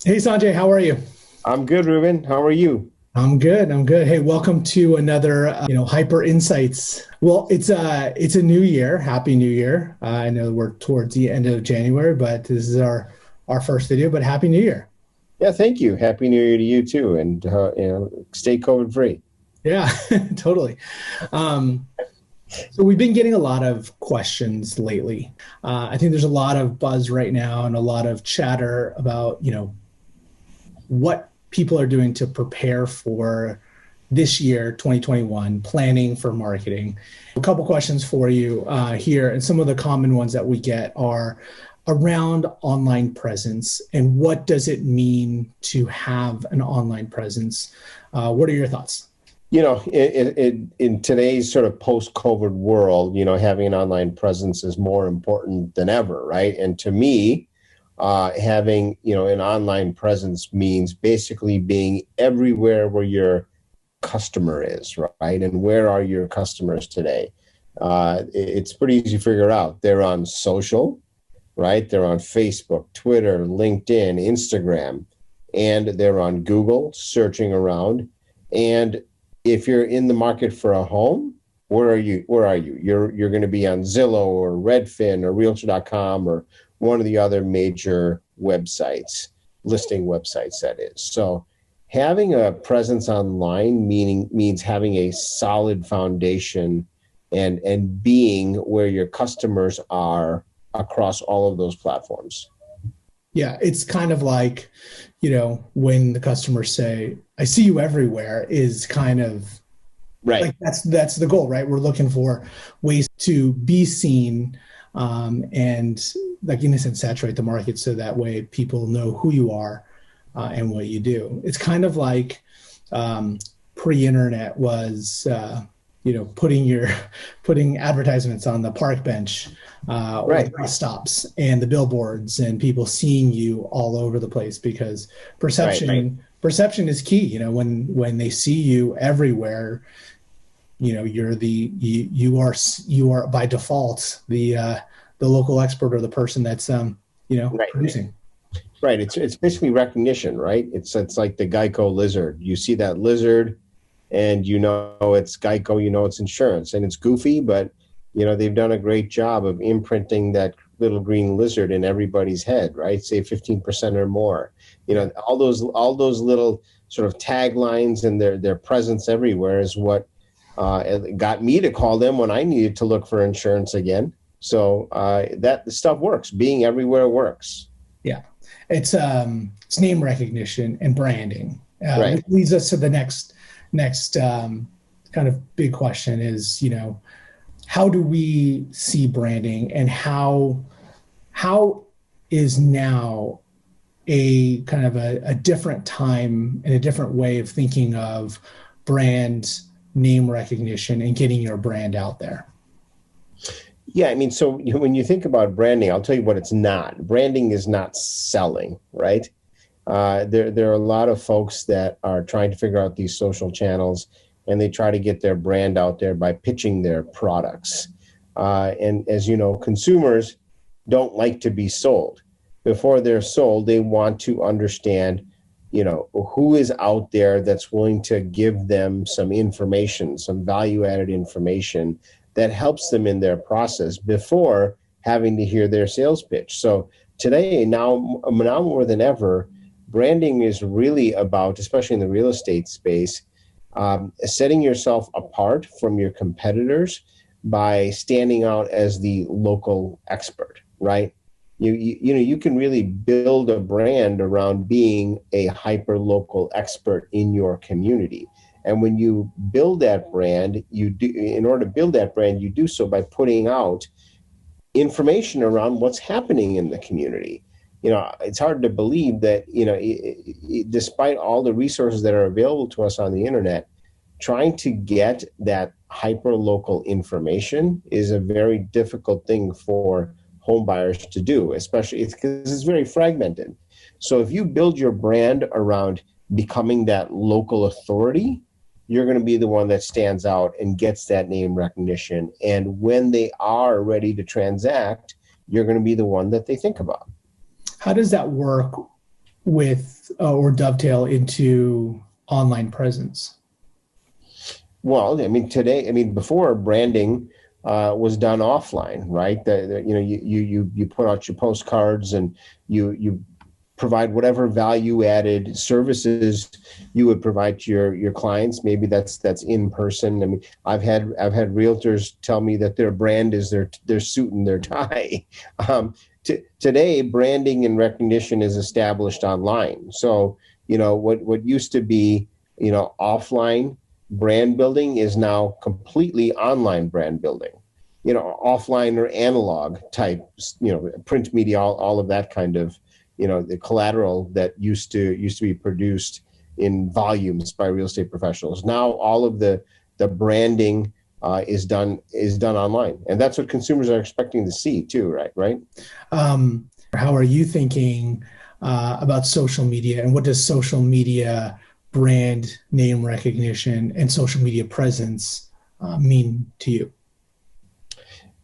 Hey Sanjay, how are you? I'm good, Ruben. How are you? I'm good. I'm good. Hey, welcome to another, Hyper Insights. Well, it's a new year. Happy New Year. I know we're towards the end of January, but this is our first video. But Happy New Year. Yeah, thank you. Happy New Year to you too, and stay COVID free. Yeah, totally. Um, so we've been getting a lot of questions lately. I think there's a lot of buzz right now and a lot of chatter about what people are doing to prepare for this year, 2021, planning for marketing. A couple questions for you here. And some of the common ones that we get are around online presence and what does it mean to have an online presence? What are your thoughts? In today's sort of post-COVID world, having an online presence is more important than ever, right? And to me, having an online presence means basically being everywhere where your customer is, right? And where are your customers today? It's pretty easy to figure out. They're on social, right? They're on Facebook, Twitter, LinkedIn, Instagram, and they're on Google searching around. And if you're in the market for a home, where are you? Where are you? You're going to be on Zillow or Redfin or Realtor.com or one of the other major websites, listing websites, that is. So having a presence online means having a solid foundation and being where your customers are across all of those platforms. Yeah, it's kind of like, when the customers say, I see you everywhere, is kind of Right. like that's the goal, right? We're looking for ways to be seen, and like in a sense saturate the market so that way people know who you are and what you do. It's kind of like um, pre-internet was putting your putting advertisements on the park bench or the Right. bus stops and the billboards and people seeing you all over the place because Right. perception is key. When they see you everywhere, you are by default the local expert or the person that's Right. producing. Right. It's basically recognition, right? It's like the Geico lizard. You see that lizard and it's Geico, it's insurance. And it's goofy, but they've done a great job of imprinting that little green lizard in everybody's head, right? Say 15% or more. Yeah. All those little sort of taglines and their presence everywhere is what got me to call them when I needed to look for insurance again. So that stuff works. Being everywhere works. Yeah, it's name recognition and branding, Right. which leads us to the next kind of big question is, how do we see branding and how is now a kind of a different time and a different way of thinking of brand name recognition and getting your brand out there? Yeah, I mean, so when you think about branding, I'll tell you what it's not. Branding is not selling, right? There are a lot of folks that are trying to figure out these social channels, and they try to get their brand out there by pitching their products. And as you know, consumers don't like to be sold. Before they're sold, they want to understand, who is out there that's willing to give them some information, some value-added information that helps them in their process before having to hear their sales pitch. So today, now more than ever, branding is really about, especially in the real estate space, setting yourself apart from your competitors by standing out as the local expert, right? You can really build a brand around being a hyper local expert in your community. And when you build that brand, in order to build that brand, you do so by putting out information around what's happening in the community. It's hard to believe that, despite all the resources that are available to us on the internet, trying to get that hyper local information is a very difficult thing for home buyers to do, especially because it's very fragmented. So if you build your brand around becoming that local authority, you're going to be the one that stands out and gets that name recognition. And when they are ready to transact, you're going to be the one that they think about. How does that work with or dovetail into online presence? Well, I mean, today, I mean, before branding was done offline, right? You know, you put out your postcards and you provide whatever value added services you would provide to your clients. Maybe that's in person. I mean, I've had realtors tell me that their brand is their suit and their tie. Today, branding and recognition is established online. So, you know, what used to be, you know, offline brand building is now completely online brand building. You know, offline or analog type, you know, print media, all of that kind of, you know, the collateral that used to be produced in volumes by real estate professionals. Now all of the branding is done online, and that's what consumers are expecting to see too, right? How are you thinking about social media, and what does social media brand name recognition and social media presence mean to you?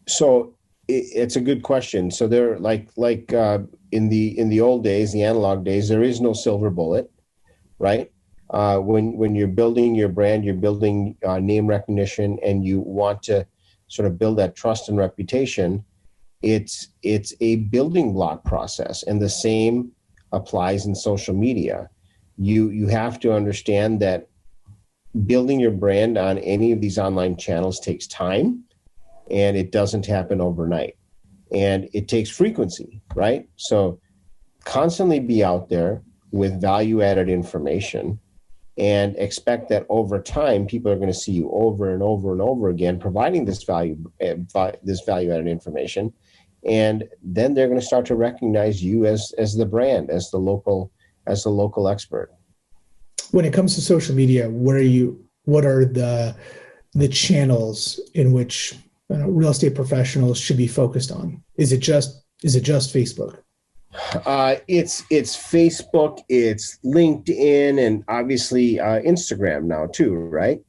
So it's a good question. So there, like in the old days, the analog days, there is no silver bullet, right? When you're building your brand, you're building name recognition, and you want to sort of build that trust and reputation. It's a building block process, and the same applies in social media. You have to understand that building your brand on any of these online channels takes time, and it doesn't happen overnight, and it takes frequency, right? So constantly be out there with value added information, and expect that over time people are going to see you over and over and over again providing this value added information, and then they're going to start to recognize you as the brand, as the local expert. When it comes to social media, what are the channels in which real estate professionals should be focused on? Is it just Facebook? It's Facebook, it's LinkedIn, and obviously Instagram now too, right?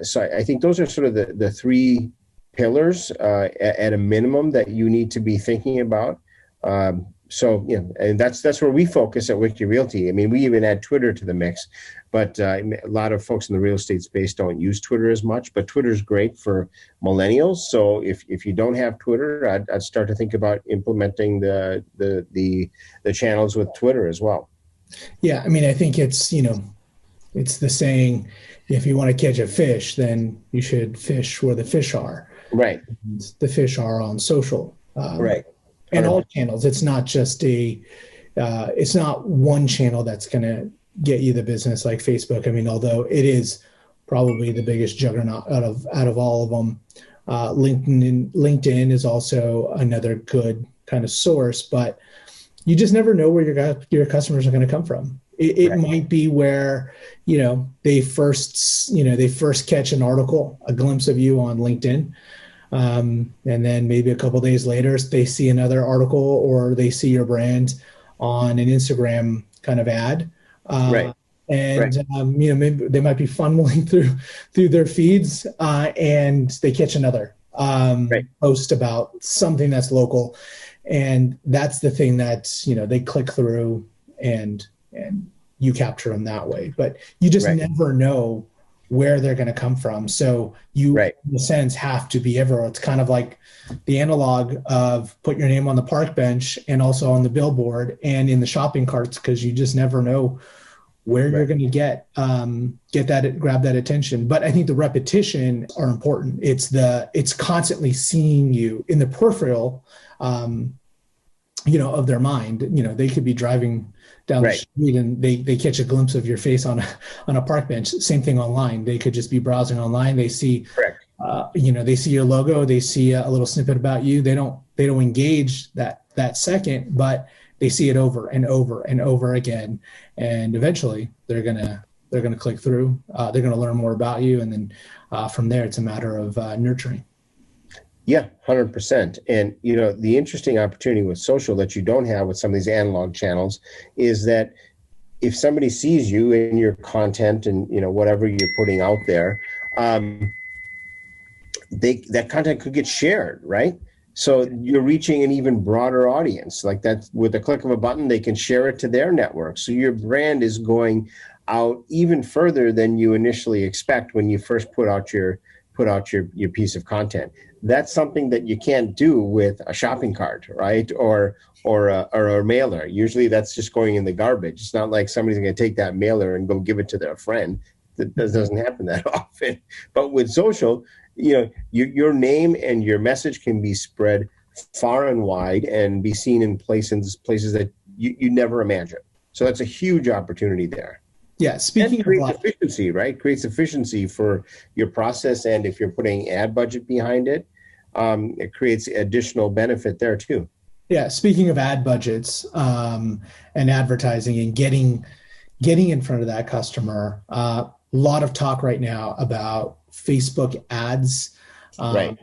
So I think those are sort of the three pillars at a minimum that you need to be thinking about. So, you know, and that's where we focus at WikiRealty. I mean, we even add Twitter to the mix, but a lot of folks in the real estate space don't use Twitter as much. But Twitter is great for millennials. So if you don't have Twitter, I'd start to think about implementing the channels with Twitter as well. Yeah, I mean, I think it's, you know, it's the saying, if you want to catch a fish, then you should fish where the fish are. Right. And the fish are on social. Right. And all channels. It's not just it's not one channel that's going to get you the business like Facebook. I mean, although it is probably the biggest juggernaut out of all of them. LinkedIn is also another good kind of source, but you just never know where your customers are going to come from. It right. might be where, you know, they first catch an article, a glimpse of you on LinkedIn. And then maybe a couple of days later, they see another article or they see your brand on an Instagram kind of ad. Right. And, you know, maybe they might be funneling through their feeds and they catch another post about something that's local. And that's the thing that, you know, they click through and you capture them that way. But you just never know where they're going to come from. So you, in a sense, have to be everywhere. It's kind of like the analog of put your name on the park bench and also on the billboard and in the shopping carts, because you just never know where you're going to grab that attention. But I think the repetition are important. It's constantly seeing you in the peripheral, you know, of their mind. You know, they could be driving down the street and they catch a glimpse of your face on a park bench. Same thing online. They could just be browsing online. They see, you know, they see your logo. They see a little snippet about you. They don't engage that second, but they see it over and over and over again. And eventually they're gonna click through. They're gonna learn more about you, and then from there it's a matter of nurturing. Yeah, 100%. And, you know, the interesting opportunity with social that you don't have with some of these analog channels is that if somebody sees you in your content and, you know, whatever you're putting out there, that content could get shared, right? So you're reaching an even broader audience. Like that, with the click of a button, they can share it to their network. So your brand is going out even further than you initially expect when you first put out your piece of content. That's something that you can't do with a shopping cart, right? Or a mailer. Usually that's just going in the garbage. It's not like somebody's going to take that mailer and go give it to their friend. That doesn't happen that often. But with social, your name and your message can be spread far and wide and be seen in places that you never imagined. So that's a huge opportunity there. Yeah, speaking of efficiency, right? Creates efficiency for your process, and if you're putting ad budget behind it, it creates additional benefit there too. Yeah, speaking of ad budgets and advertising and getting in front of that customer, a lot of talk right now about Facebook ads, right,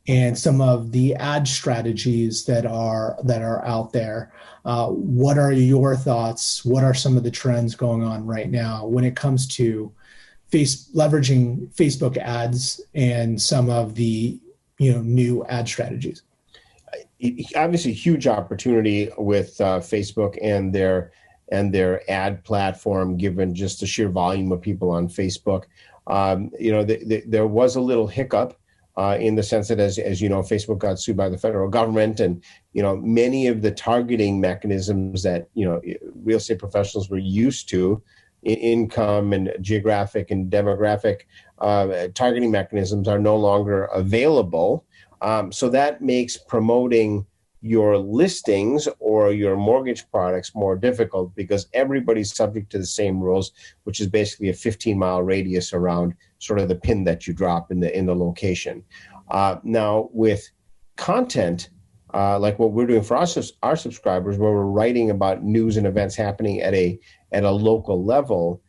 and some of the ad strategies that are out there. What are your thoughts? What are some of the trends going on right now when it comes to leveraging Facebook ads and some of the new ad strategies? Obviously, huge opportunity with Facebook and their ad platform, given just the sheer volume of people on Facebook. There was a little hiccup in the sense that, as you know, Facebook got sued by the federal government, and many of the targeting mechanisms that real estate professionals were used to, income and geographic and demographic targeting mechanisms, are no longer available. So that makes promoting your listings or your mortgage products more difficult, because everybody's subject to the same rules, which is basically a 15-mile radius around sort of the pin that you drop in the location. Now, with content like what we're doing for our subscribers, where we're writing about news and events happening at a local level,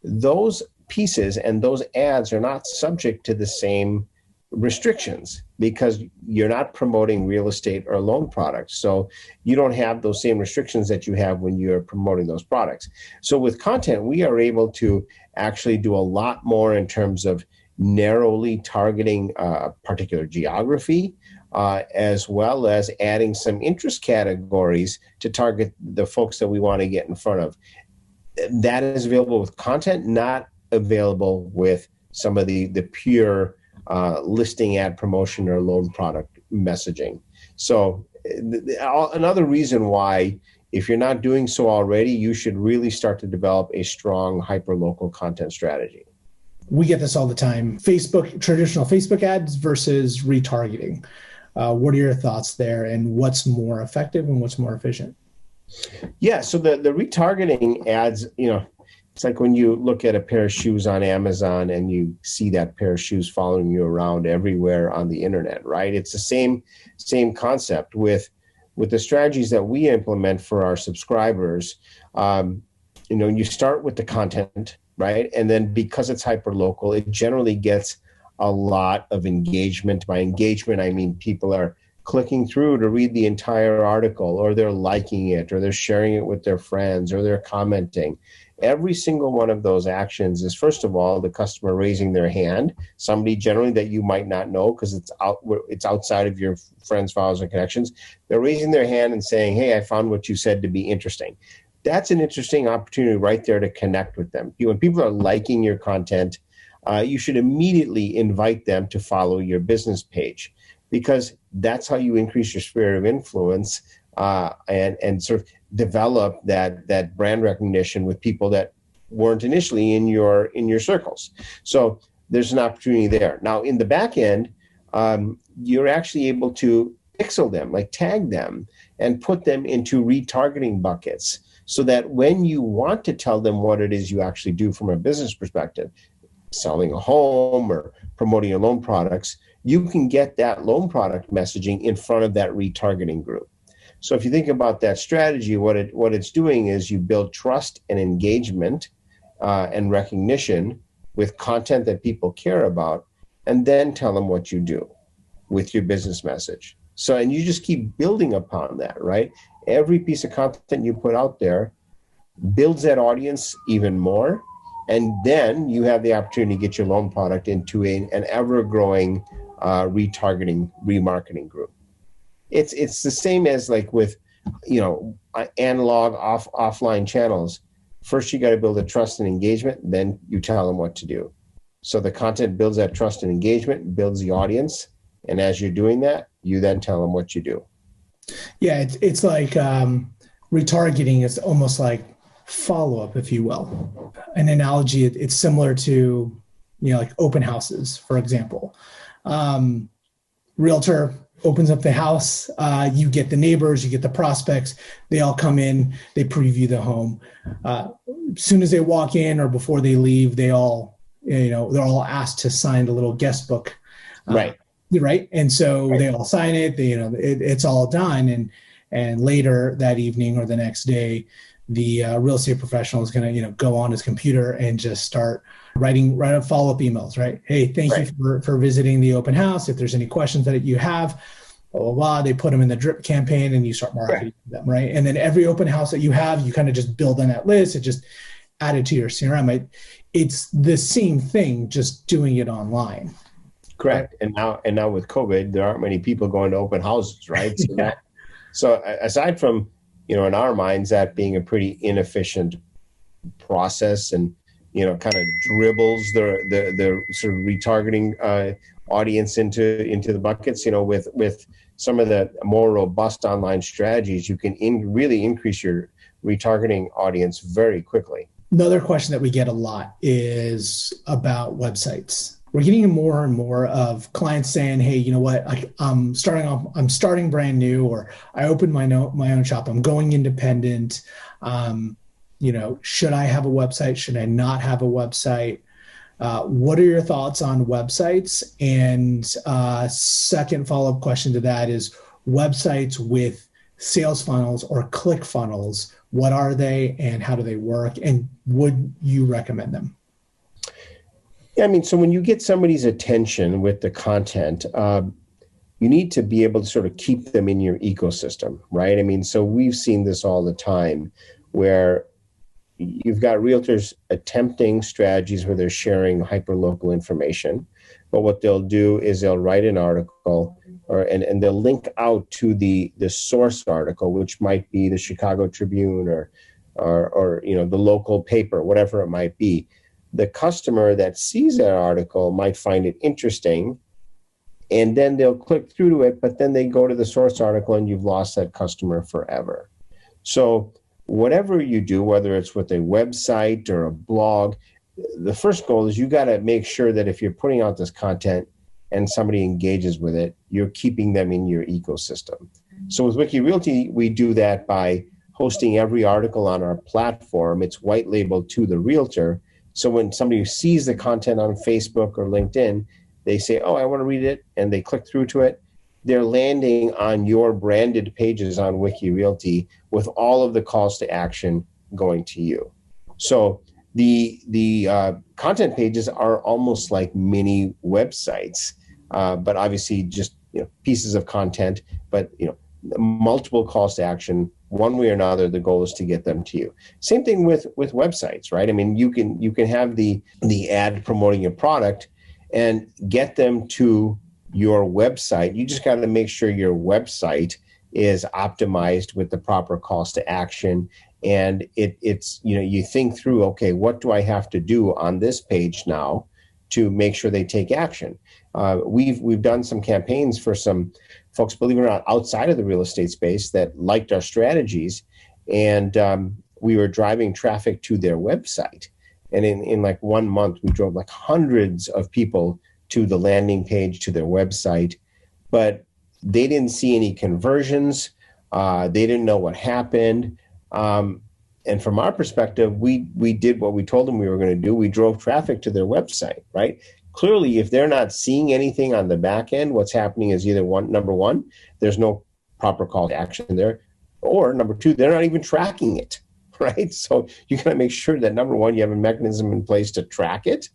those pieces and those ads are not subject to the same restrictions, because you're not promoting real estate or loan products. So you don't have those same restrictions that you have when you're promoting those products. So with content, we are able to actually do a lot more in terms of narrowly targeting a particular geography, as well as adding some interest categories to target the folks that we want to get in front of. That is available with content, not available with some of the pure listing ad promotion or loan product messaging. So another reason why, if you're not doing so already, you should really start to develop a strong hyper-local content strategy. We get this all the time. Traditional Facebook ads versus retargeting. What are your thoughts there, and what's more effective and what's more efficient? Yeah, so the retargeting ads, it's like when you look at a pair of shoes on Amazon and you see that pair of shoes following you around everywhere on the internet, right? It's the same concept with the strategies that we implement for our subscribers. You start with the content, right? And then because it's hyper local, it generally gets a lot of engagement. By engagement, I mean people are clicking through to read the entire article, or they're liking it, or they're sharing it with their friends, or they're commenting. Every single one of those actions is, first of all, the customer raising their hand, somebody generally that you might not know because it's outside of your friends, followers, and connections. They're raising their hand and saying, hey, I found what you said to be interesting. That's an interesting opportunity right there to connect with them. When people are liking your content, you should immediately invite them to follow your business page, because that's how you increase your sphere of influence and sort of develop that brand recognition with people that weren't initially in your circles. So there's an opportunity there. Now, in the back end, you're actually able to pixel them, like tag them, and put them into retargeting buckets, so that when you want to tell them what it is you actually do from a business perspective, selling a home or promoting your loan products, you can get that loan product messaging in front of that retargeting group. So if you think about that strategy, what it's doing is you build trust and engagement and recognition with content that people care about, and then tell them what you do with your business message. So, and you just keep building upon that, right? Every piece of content you put out there builds that audience even more. And then you have the opportunity to get your loan product into an ever-growing retargeting, remarketing group. It's the same as like with, analog offline channels. First, you got to build a trust and engagement, then you tell them what to do. So the content builds that trust and engagement, builds the audience, and as you're doing that, you then tell them what you do. Yeah, it's like retargeting is almost like follow-up, if you will. An analogy, it's similar to, like open houses, for example. Realtor opens up the house, you get the neighbors, you get the prospects, they all come in, they preview the home. As soon as they walk in or before they leave, they're all asked to sign a little guest book. Right. Right. And so they all sign it, it's all done. And later that evening or the next day, the real estate professional is going to, go on his computer and just start writing follow-up emails, right? Hey, thank you for visiting the open house. If there's any questions that you have, blah, blah, blah, they put them in the drip campaign and you start marketing them, right? And then every open house that you have, you kind of just build on that list. It just added to your CRM. It's the same thing, just doing it online. Correct. Right? And now with COVID, there aren't many people going to open houses, right? So, so aside from, in our minds, that being a pretty inefficient process and, kind of dribbles the sort of retargeting audience into the buckets, with some of the more robust online strategies, you can really increase your retargeting audience very quickly. Another question that we get a lot is about websites. We're getting more and more of clients saying, hey, you know what, I'm starting brand new, or I opened my own shop, I'm going independent. Should I have a website? Should I not have a website? What are your thoughts on websites? And second follow-up question to that is websites with sales funnels or click funnels. What are they and how do they work? And would you recommend them? Yeah, so when you get somebody's attention with the content, you need to be able to sort of keep them in your ecosystem, right? So we've seen this all the time where you've got realtors attempting strategies where they're sharing hyper-local information, but what they'll do is they'll write an article and they'll link out to the source article, which might be the Chicago Tribune or the local paper, whatever it might be. The customer that sees that article might find it interesting, and then they'll click through to it, but then they go to the source article and you've lost that customer forever. So whatever you do, whether it's with a website or a blog, the first goal is you got to make sure that if you're putting out this content and somebody engages with it, you're keeping them in your ecosystem. So with WikiRealty, we do that by hosting every article on our platform. It's white labeled to the realtor. So when somebody sees the content on Facebook or LinkedIn, they say, oh, I want to read it, and they click through to it. They're landing on your branded pages on WikiRealty with all of the calls to action going to you. So the content pages are almost like mini websites, but obviously just pieces of content, but multiple calls to action. One way or another, the goal is to get them to you. Same thing with websites, right? You can have the ad promoting your product and get them to your website. You just got to make sure your website is optimized with the proper calls to action. And it's you think through, okay, what do I have to do on this page now to make sure they take action? We've done some campaigns for some folks, believe it or not, outside of the real estate space that liked our strategies, and we were driving traffic to their website. And in like 1 month, we drove like hundreds of people to the landing page, to their website, but they didn't see any conversions. They didn't know what happened. And from our perspective, we did what we told them we were going to do. We drove traffic to their website, right? Clearly, if they're not seeing anything on the back end, what's happening is either number one, there's no proper call to action there, or number two, they're not even tracking it, right? So you got to make sure that number one, you have a mechanism in place to track it.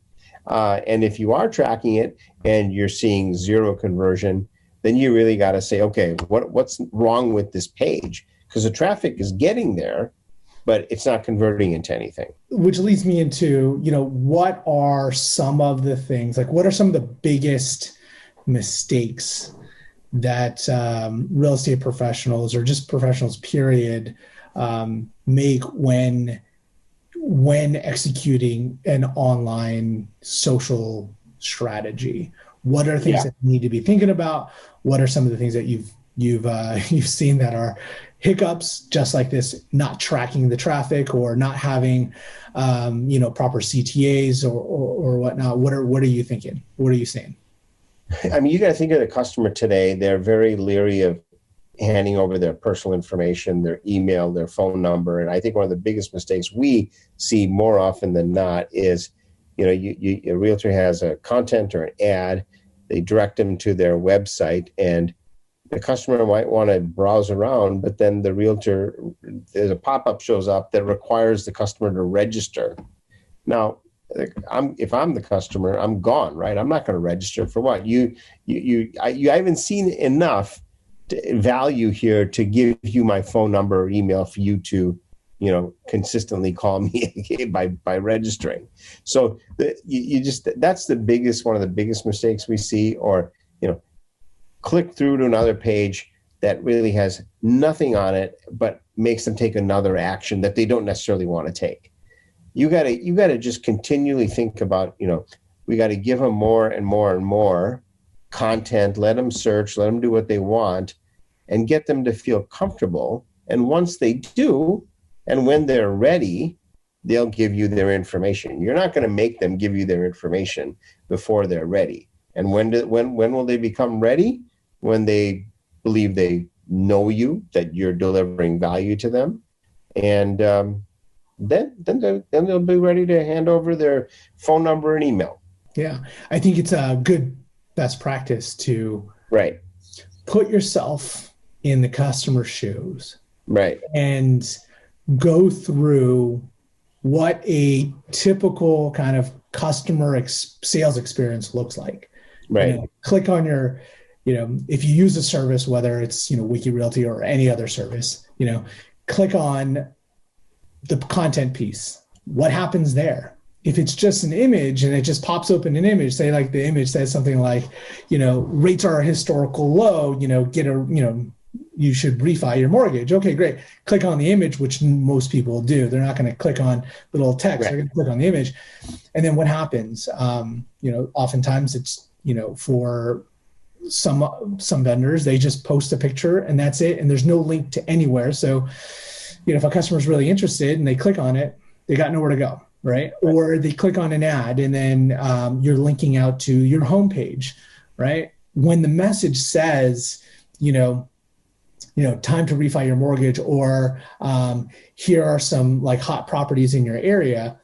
And if you are tracking it and you're seeing zero conversion, then you really got to say, okay, what's wrong with this page? Because the traffic is getting there, but it's not converting into anything. Which leads me into, what are some of the things, like what are some of the biggest mistakes that real estate professionals or just professionals period make when executing an online social strategy? What are things that you need to be thinking about? What are some of the things that you've seen that are hiccups, just like this, not tracking the traffic or not having proper CTAs or whatnot? What are you thinking? What are you seeing? I mean, you got to think of the customer today. They're very leery of handing over their personal information, their email, their phone number. And I think one of the biggest mistakes we see more often than not is, a realtor has a content or an ad, they direct them to their website, and the customer might want to browse around, but then the realtor, there's a pop-up shows up that requires the customer to register. Now, if I'm the customer, I'm gone, right? I'm not going to register for what? You haven't seen enough value here to give you my phone number or email for you to, consistently call me by registering. So that's one of the biggest mistakes we see, or, click through to another page that really has nothing on it, but makes them take another action that they don't necessarily want to take. You got to just continually think about, we got to give them more and more and more content, let them search, let them do what they want, and get them to feel comfortable. And once they do, and when they're ready, they'll give you their information. You're not going to make them give you their information before they're ready. And when will they become ready? When they believe they know you, that you're delivering value to them, and then they'll be ready to hand over their phone number and email. Yeah, I think it's a good best practice to put yourself in the customer's shoes, and go through what a typical kind of customer sales experience looks like. Click on your, if you use a service, whether it's, WikiRealty or any other service, click on the content piece. What happens there? If it's just an image and it just pops open an image, say like the image says something like, rates are historical low, you should refi your mortgage. Okay, great. Click on the image, which most people do. They're not going to click on the little text. They're going to click on the image. And then what happens? Oftentimes it's, for some vendors, they just post a picture and that's it. And there's no link to anywhere. So, if a customer is really interested and they click on it, they got nowhere to go, right? Or they click on an ad and then you're linking out to your homepage, right? When the message says, time to refi your mortgage, or here are some like hot properties in your area,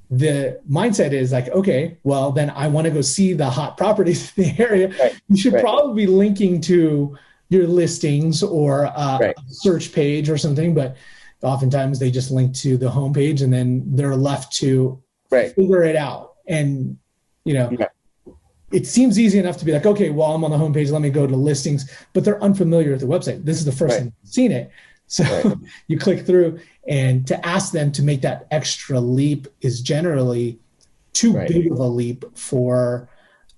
the mindset is like, okay, well, then I want to go see the hot properties in the area. You should probably be linking to your listings or a search page or something, but oftentimes they just link to the homepage and then they're left to figure it out. And, it seems easy enough to be like, okay, well, I'm on the homepage, let me go to listings, but they're unfamiliar with the website. This is the first time they've seen it. So you click through, and to ask them to make that extra leap is generally too big of a leap for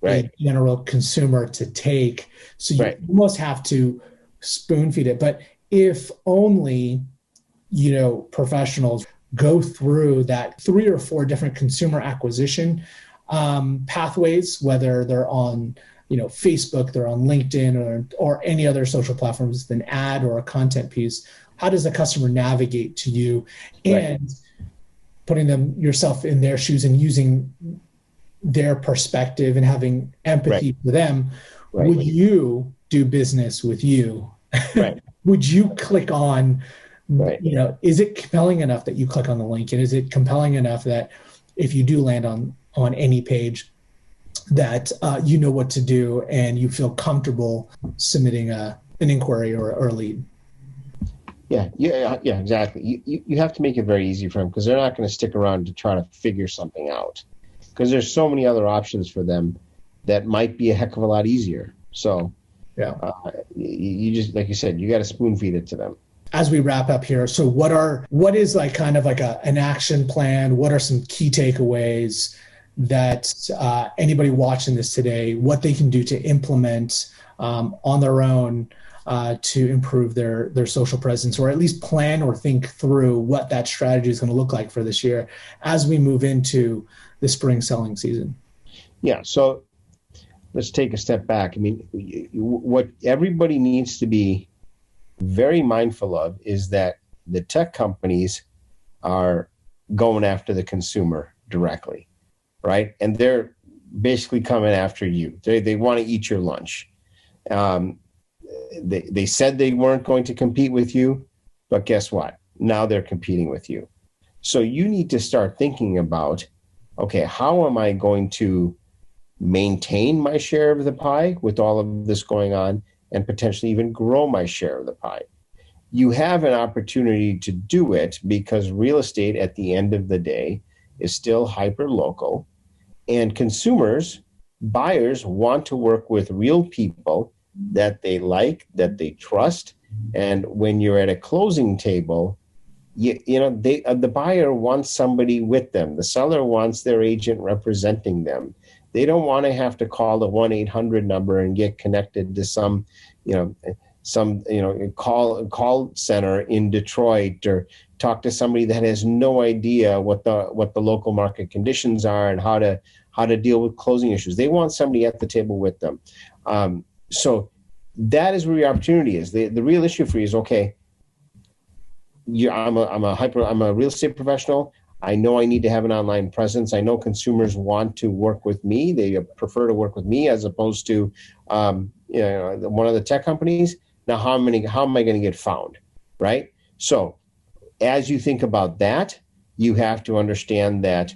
a general consumer to take. So you almost have to spoon feed it. But if only, professionals go through that 3 or 4 different consumer acquisition pathways, whether they're on, Facebook, they're on LinkedIn or any other social platforms, an ad or a content piece. How does the customer navigate to you? And putting yourself in their shoes and using their perspective and having empathy for them. Would you do business with you? Would you click on, is it compelling enough that you click on the link? And is it compelling enough that if you do land on any page that you know what to do and you feel comfortable submitting an inquiry or a lead? Yeah, exactly. You have to make it very easy for them, because they're not going to stick around to try to figure something out, because there's so many other options for them that might be a heck of a lot easier. So you just, like you said, you got to spoon feed it to them. As we wrap up here, so what is like kind of like an action plan? What are some key takeaways that anybody watching this today, what they can do to implement on their own to improve their social presence, or at least plan or think through what that strategy is going to look like for this year as we move into the spring selling season. Yeah. So let's take a step back. I mean, what everybody needs to be very mindful of is that the tech companies are going after the consumer directly, right? And they're basically coming after you. They want to eat your lunch. They said they weren't going to compete with you, but guess what? Now they're competing with you. So you need to start thinking about, okay, how am I going to maintain my share of the pie with all of this going on, and potentially even grow my share of the pie? You have an opportunity to do it because real estate at the end of the day is still hyper local, and consumers, buyers want to work with real people that they like, that they trust. And when you're at a closing table, the buyer wants somebody with them. The seller wants their agent representing them. They don't want to have to call the 1-800 number and get connected to some call center in Detroit, or talk to somebody that has no idea what the local market conditions are and how to deal with closing issues. They want somebody at the table with them. So that is where your opportunity is. The real issue for you is, okay, I'm a real estate professional. I know I need to have an online presence. I know consumers want to work with me. They prefer to work with me as opposed to one of the tech companies. Now, how am I going to get found, right? So as you think about that, you have to understand that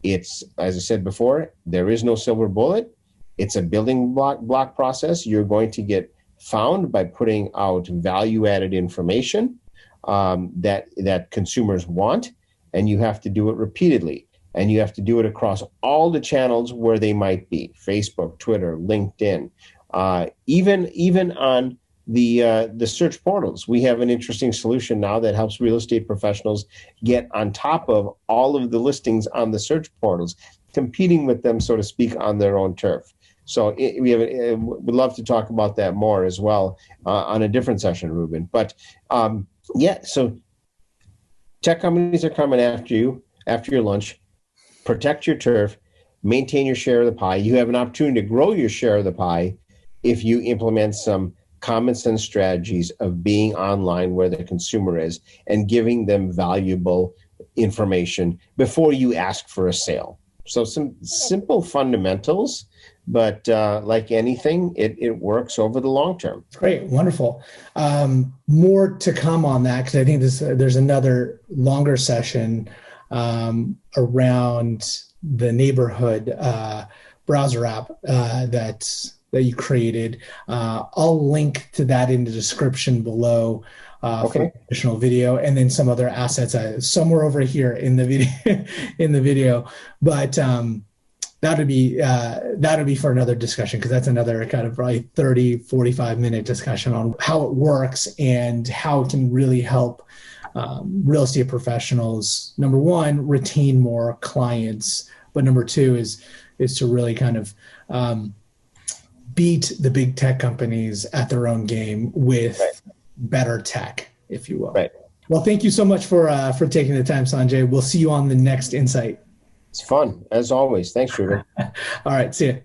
it's, as I said before, there is no silver bullet. It's a building block process. You're going to get found by putting out value-added information that consumers want, and you have to do it repeatedly. And you have to do it across all the channels where they might be: Facebook, Twitter, LinkedIn, even on the search portals. We have an interesting solution now that helps real estate professionals get on top of all of the listings on the search portals, competing with them, so to speak, on their own turf. So we'd love to talk about that more as well on a different session, Ruben. But so tech companies are coming after you after your lunch. Protect your turf, maintain your share of the pie. You have an opportunity to grow your share of the pie if you implement some common sense strategies of being online where the consumer is and giving them valuable information before you ask for a sale. So some simple fundamentals, but like anything, it works over the long term. Great, wonderful. More to come on that, because I think there's another longer session around the neighborhood browser app that you created. I'll link to that in the description below for additional video, and then some other assets somewhere over here in the video. But that would be for another discussion, because that's another kind of probably 30-45 minute discussion on how it works and how it can really help real estate professionals, number one, retain more clients, but number two is to really kind of beat the big tech companies at their own game with better tech, if you will. Right. Well, thank you so much for taking the time, Sanjay. We'll see you on the next Insight. It's fun, as always. Thanks, Ruben. All right, see you.